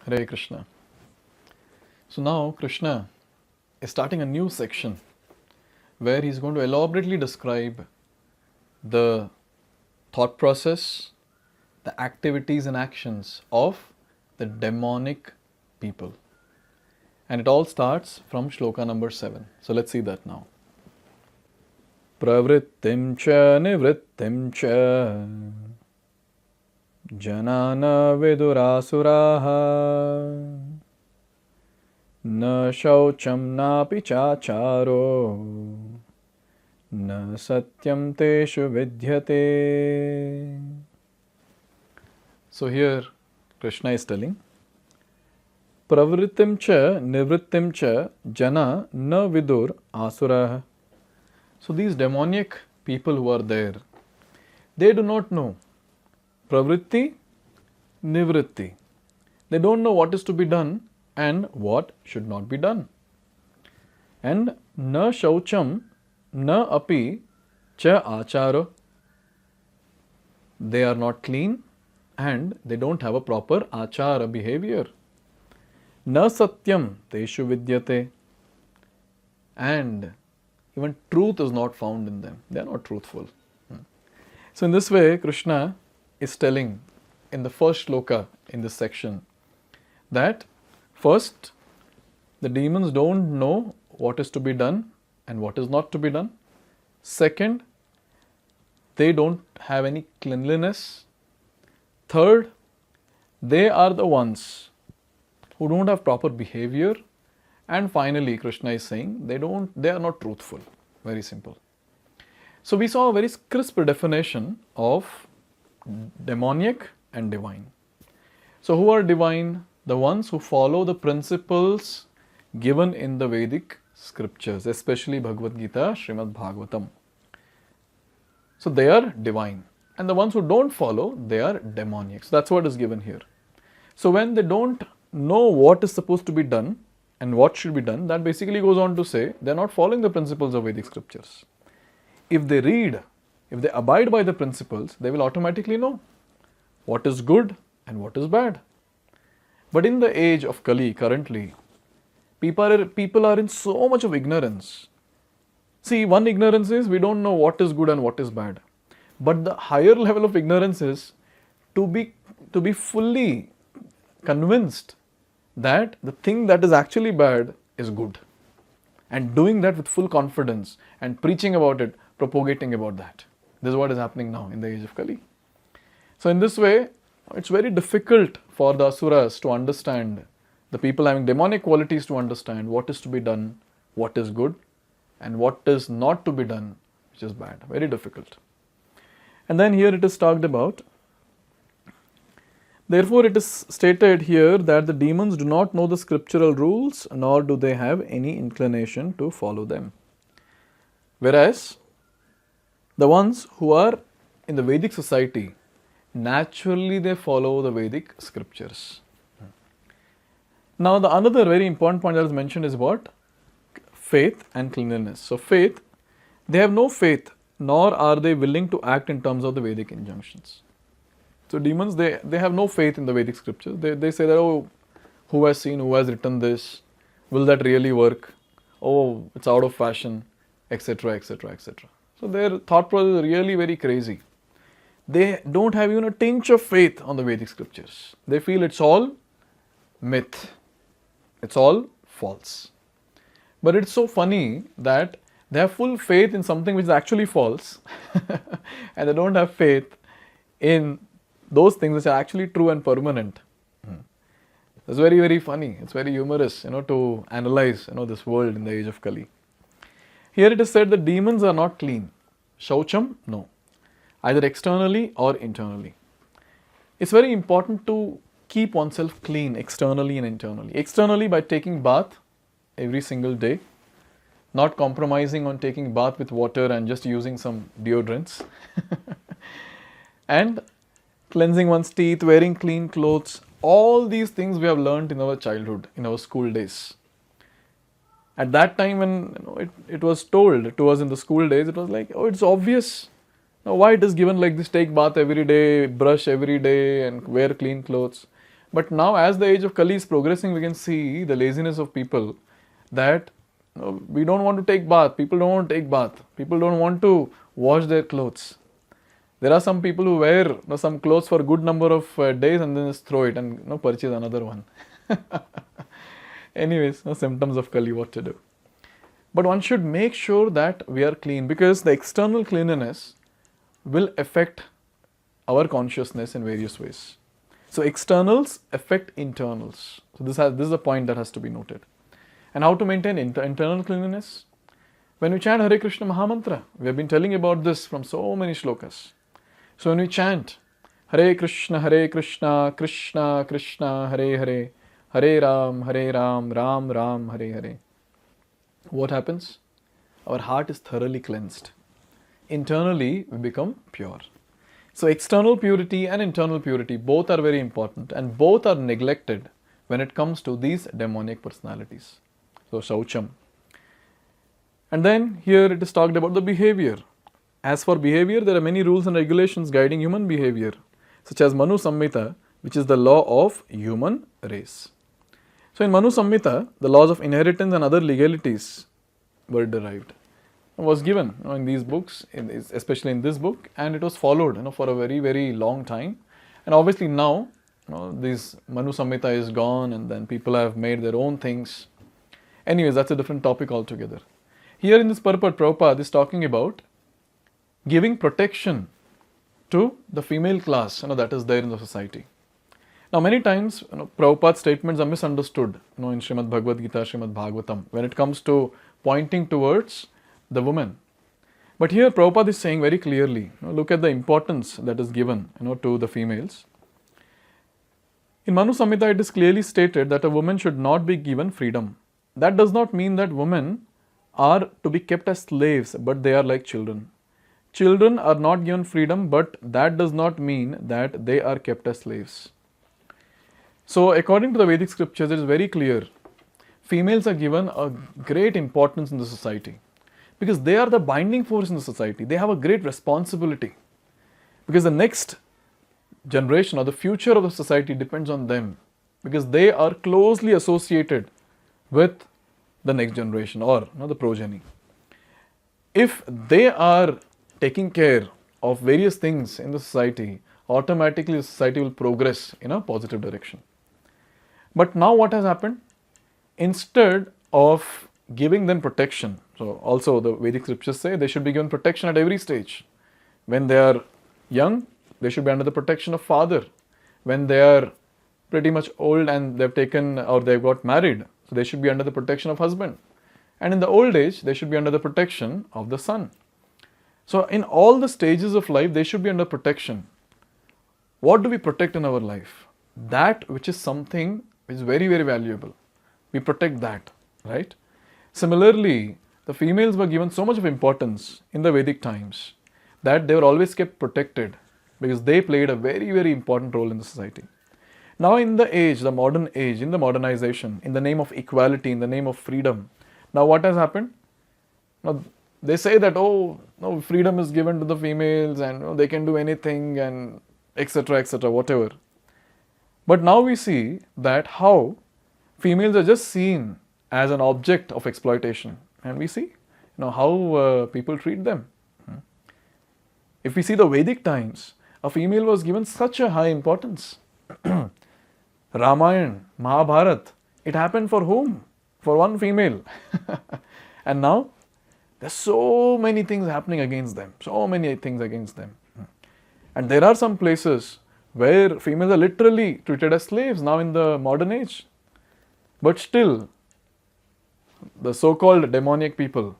Hare Krishna. So now Krishna is starting a new section where he's going to elaborately describe the thought process, the activities and actions of the demonic people. And it all starts from Shloka number 7. So let's see that now. Pravrittim cha nivrittim cha janana vidurasuraha na shaucham napi chacharo na satyam teshu vidyate. So here Krishna is telling, Pravrittim cha nivrittim cha jana na vidur asuraha. So these demoniac people who are there, they do not know pravritti, nivritti. They don't know what is to be done and what should not be done. And na shaucham, na api cha acharo. They are not clean and they don't have a proper achara behavior. Na satyam teshu vidyate. And even truth is not found in them. They are not truthful. So in this way, Krishna is telling in the first shloka in this section that first, the demons don't know what is to be done and what is not to be done. Second, they don't have any cleanliness. Third, they are the ones who don't have proper behavior. And finally, Krishna is saying they are not truthful. Very simple. So we saw a very crisp definition of demoniac and divine. So who are divine? The ones who follow the principles given in the Vedic scriptures, especially Bhagavad Gita, Srimad Bhagavatam. So they are divine. And the ones who don't follow, they are demoniac. So that's what is given here. So when they don't know what is supposed to be done and what should be done, that basically goes on to say they are not following the principles of Vedic scriptures. If they read, if they abide by the principles, they will automatically know what is good and what is bad. But in the age of Kali currently, people are in so much of ignorance. See, one ignorance is we don't know what is good and what is bad. But the higher level of ignorance is to be fully convinced that the thing that is actually bad is good. And doing that with full confidence and preaching about it, propagating about that. This is what is happening now in the age of Kali. So in this way, it's very difficult for the asuras to understand, the people having demonic qualities to understand what is to be done, what is good, and what is not to be done, which is bad. Very difficult. And then here it is talked about, therefore it is stated here that the demons do not know the scriptural rules, nor do they have any inclination to follow them. Whereas the ones who are in the Vedic society, naturally they follow the Vedic scriptures. Now the another very important point that is mentioned is what? Faith and cleanliness. So faith, they have no faith, nor are they willing to act in terms of the Vedic injunctions. So demons, they have no faith in the Vedic scriptures. They say that, oh, who has seen, who has written this? Will that really work? Oh, it's out of fashion, etc., etc., etc. So their thought process is really very crazy. They don't have even a tinge of faith on the Vedic scriptures. They feel it's all myth. It's all false. But it's so funny that they have full faith in something which is actually false and they don't have faith in those things which are actually true and permanent. It's very, very funny. It's very humorous, to analyze, this world in the age of Kali. Here it is said that demons are not clean. Shaucham, no. Either externally or internally. It's very important to keep oneself clean externally and internally. Externally by taking bath every single day, not compromising on taking bath with water and just using some deodorants. And cleansing one's teeth, wearing clean clothes, all these things we have learned in our childhood, in our school days. At that time when it was told to us in the school days, it was like, oh, it's obvious. Now, why it is given like this, take bath every day, brush every day and wear clean clothes. But now as the age of Kali is progressing, we can see the laziness of people that we don't want to take bath, people don't want to take bath, people don't want to wash their clothes. There are some people who wear some clothes for a good number of days and then just throw it and purchase another one. Anyways, symptoms of Kali, what to do. But one should make sure that we are clean, because the external cleanliness will affect our consciousness in various ways. So externals affect internals. So this is a point that has to be noted. And how to maintain internal cleanliness? When we chant Hare Krishna Mahamantra, we have been telling about this from so many shlokas. So when we chant Hare Krishna, Krishna Krishna, Hare Hare, Hare Ram, Ram Ram, Hare Hare, what happens? Our heart is thoroughly cleansed. Internally, we become pure. So external purity and internal purity, both are very important, and both are neglected when it comes to these demonic personalities. So Shaucham. And then here it is talked about the behavior. As for behavior, there are many rules and regulations guiding human behavior, such as Manu Samhita, which is the law of human race. So in Manu Samhita, the laws of inheritance and other legalities were derived, was given in these books, especially in this book, and it was followed for a very, very long time. And obviously now, this Manu Samhita is gone, and then people have made their own things. Anyways, that's a different topic altogether. Here in this purport, Prabhupada is talking about giving protection to the female class that is there in the society. Now many times Prabhupada's statements are misunderstood in Srimad Bhagavad Gita, Srimad Bhagavatam, when it comes to pointing towards the woman. But here Prabhupada is saying very clearly, look at the importance that is given to the females. In Manu Samhita it is clearly stated that a woman should not be given freedom. That does not mean that women are to be kept as slaves, but they are like children. Children are not given freedom, but that does not mean that they are kept as slaves. So according to the Vedic scriptures, it is very clear. Females are given a great importance in the society, because they are the binding force in the society. They have a great responsibility, because the next generation or the future of the society depends on them, because they are closely associated with the next generation or the progeny. If they are taking care of various things in the society, automatically the society will progress in a positive direction. But now what has happened? Instead of giving them protection, so also the Vedic scriptures say they should be given protection at every stage. When they are young, they should be under the protection of father. When they are pretty much old and they've taken or they've got married, so they should be under the protection of husband. And in the old age, they should be under the protection of the son. So in all the stages of life, they should be under protection. What do we protect in our life? That which is something which is very, very valuable. We protect that, right? Similarly, the females were given so much of importance in the Vedic times that they were always kept protected, because they played a very, very important role in the society. Now in the age, the modern age, in the modernization, in the name of equality, in the name of freedom, now what has happened? Now they say that, no, freedom is given to the females and they can do anything and etc., whatever. But now we see that how females are just seen as an object of exploitation, and we see how people treat them. If we see the Vedic times, a female was given such a high importance. Ramayana, Mahabharata, it happened for whom? For one female. And now there's so many things happening against them, And there are some places where females are literally treated as slaves now in the modern age. But still, the so-called demoniac people,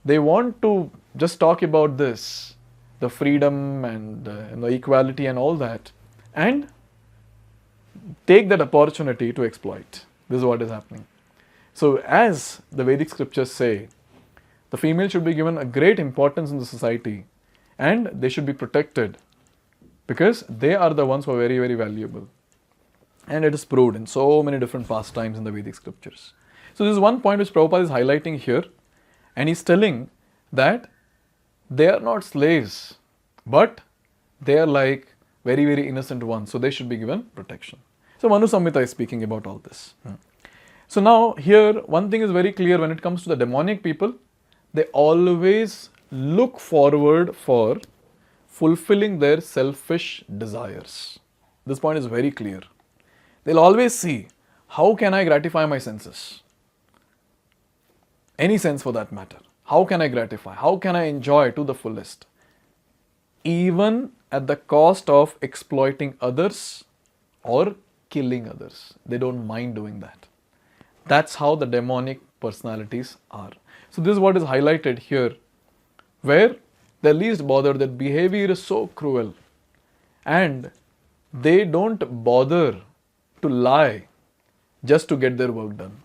they want to just talk about this, the freedom and the equality and all that, and take that opportunity to exploit. This is what is happening. So as the Vedic scriptures say, the female should be given a great importance in the society and they should be protected, because they are the ones who are very, very valuable. And it is proved in so many different pastimes in the Vedic scriptures. So this is one point which Prabhupada is highlighting here, and he's telling that they are not slaves. But they are like very, very innocent ones, so they should be given protection. So Manu Samhita is speaking about all this. So now here one thing is very clear when it comes to the demonic people, they always look forward for fulfilling their selfish desires. This point is very clear. They'll always see, how can I gratify my senses? Any sense for that matter. How can I gratify? How can I enjoy to the fullest? Even at the cost of exploiting others or killing others. They don't mind doing that. That's how the demonic personalities are. So this is what is highlighted here, where they're least bothered. That behavior is so cruel, and they don't bother to lie just to get their work done.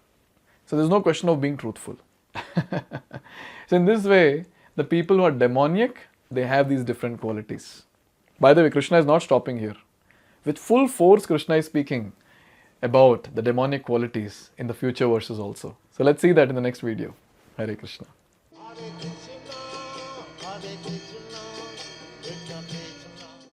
So there's no question of being truthful. So in this way, the people who are demoniac, they have these different qualities. By the way, Krishna is not stopping here. With full force, Krishna is speaking about the demonic qualities in the future verses also. So let's see that in the next video. Hare Krishna. Hare Krishna, Krishna Krishna,